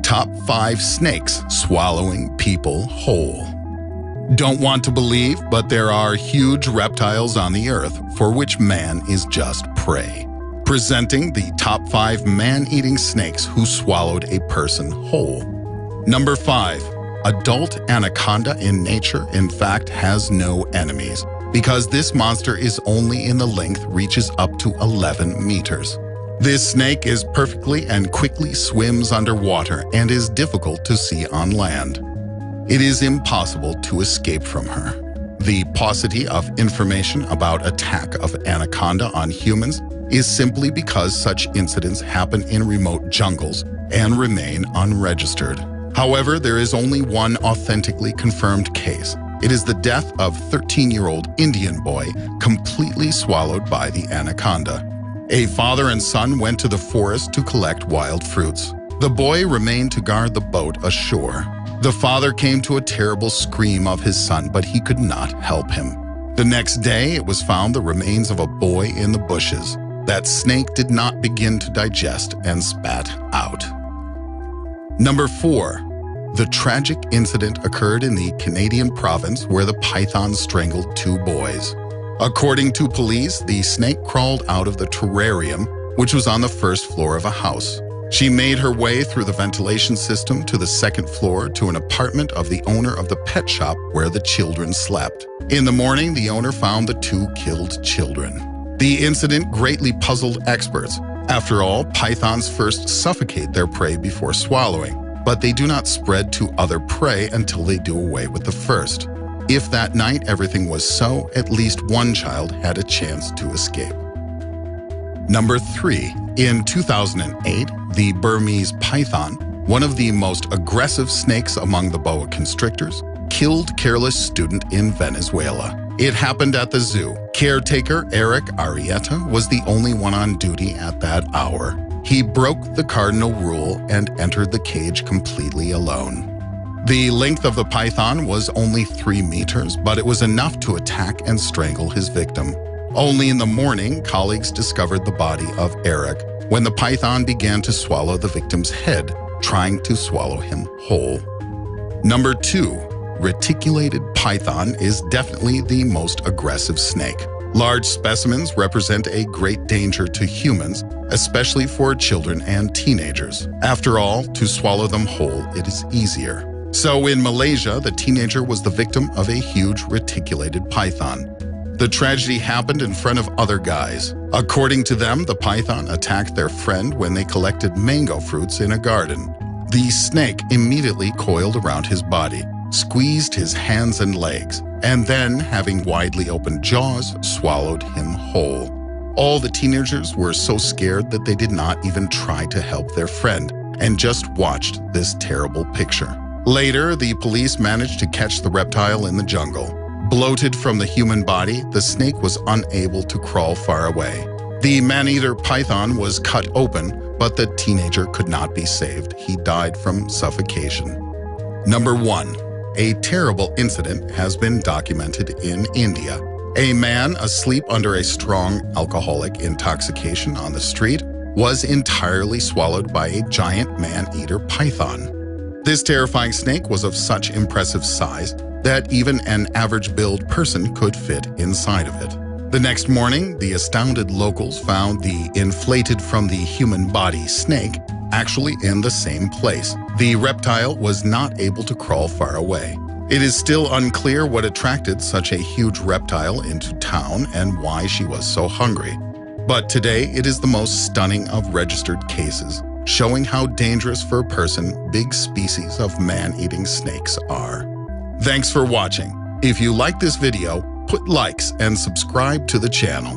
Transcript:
Top 5 snakes swallowing people whole. Don't want to believe, but there are huge reptiles on the earth for which man is just prey. Presenting the top 5 man-eating snakes who swallowed a person whole. Number 5. Adult anaconda in nature, in fact, has no enemies, because this monster is only in the length reaches up to 11 meters. This snake is perfectly and quickly swims underwater and is difficult to see on land. It is impossible to escape from her. The paucity of information about attack of anaconda on humans is simply because such incidents happen in remote jungles and remain unregistered. However, there is only one authentically confirmed case. It is the death of 13-year-old Indian boy completely swallowed by the anaconda. A father and son went to the forest to collect wild fruits. The boy remained to guard the boat ashore. The father came to a terrible scream of his son, but he could not help him. The next day, it was found the remains of a boy in the bushes. That snake did not begin to digest and spat out. Number 4. The tragic incident occurred in the Canadian province where the python strangled 2 boys. According to police, the snake crawled out of the terrarium, which was on the first floor of a house. She made her way through the ventilation system to the second floor to an apartment of the owner of the pet shop where the children slept. In the morning, the owner found the 2 killed children. The incident greatly puzzled experts. After all, pythons first suffocate their prey before swallowing, but they do not spread to other prey until they do away with the first. If that night everything was so, at least one child had a chance to escape. Number 3. In 2008, the Burmese python, one of the most aggressive snakes among the boa constrictors, killed careless student in Venezuela. It happened at the zoo. Caretaker Eric Arrieta was the only one on duty at that hour. He broke the cardinal rule and entered the cage completely alone. The length of the python was only 3 meters, but it was enough to attack and strangle his victim. Only in the morning, colleagues discovered the body of Eric when the python began to swallow the victim's head, trying to swallow him whole. Number 2. Reticulated python is definitely the most aggressive snake. Large specimens represent a great danger to humans, especially for children and teenagers. After all, to swallow them whole, it is easier. So in Malaysia, the teenager was the victim of a huge reticulated python. The tragedy happened in front of other guys. According to them, the python attacked their friend when they collected mango fruits in a garden. The snake immediately coiled around his body, squeezed his hands and legs, and then, having widely opened jaws, swallowed him whole. All the teenagers were so scared that they did not even try to help their friend and just watched this terrible picture. Later, the police managed to catch the reptile in the jungle. Bloated from the human body, the snake was unable to crawl far away. The man-eater python was cut open, but the teenager could not be saved. He died from suffocation. Number 1. A terrible incident has been documented in India. A man asleep under a strong alcoholic intoxication on the street was entirely swallowed by a giant man-eater python. This terrifying snake was of such impressive size that even an average-built person could fit inside of it. The next morning, the astounded locals found the inflated from the human body snake actually in the same place. The reptile was not able to crawl far away. It is still unclear what attracted such a huge reptile into town and why she was so hungry. But today, it is the most stunning of registered cases, showing how dangerous for a person big species of man-eating snakes are. Thanks for watching. If you like this video, put likes and subscribe to the channel.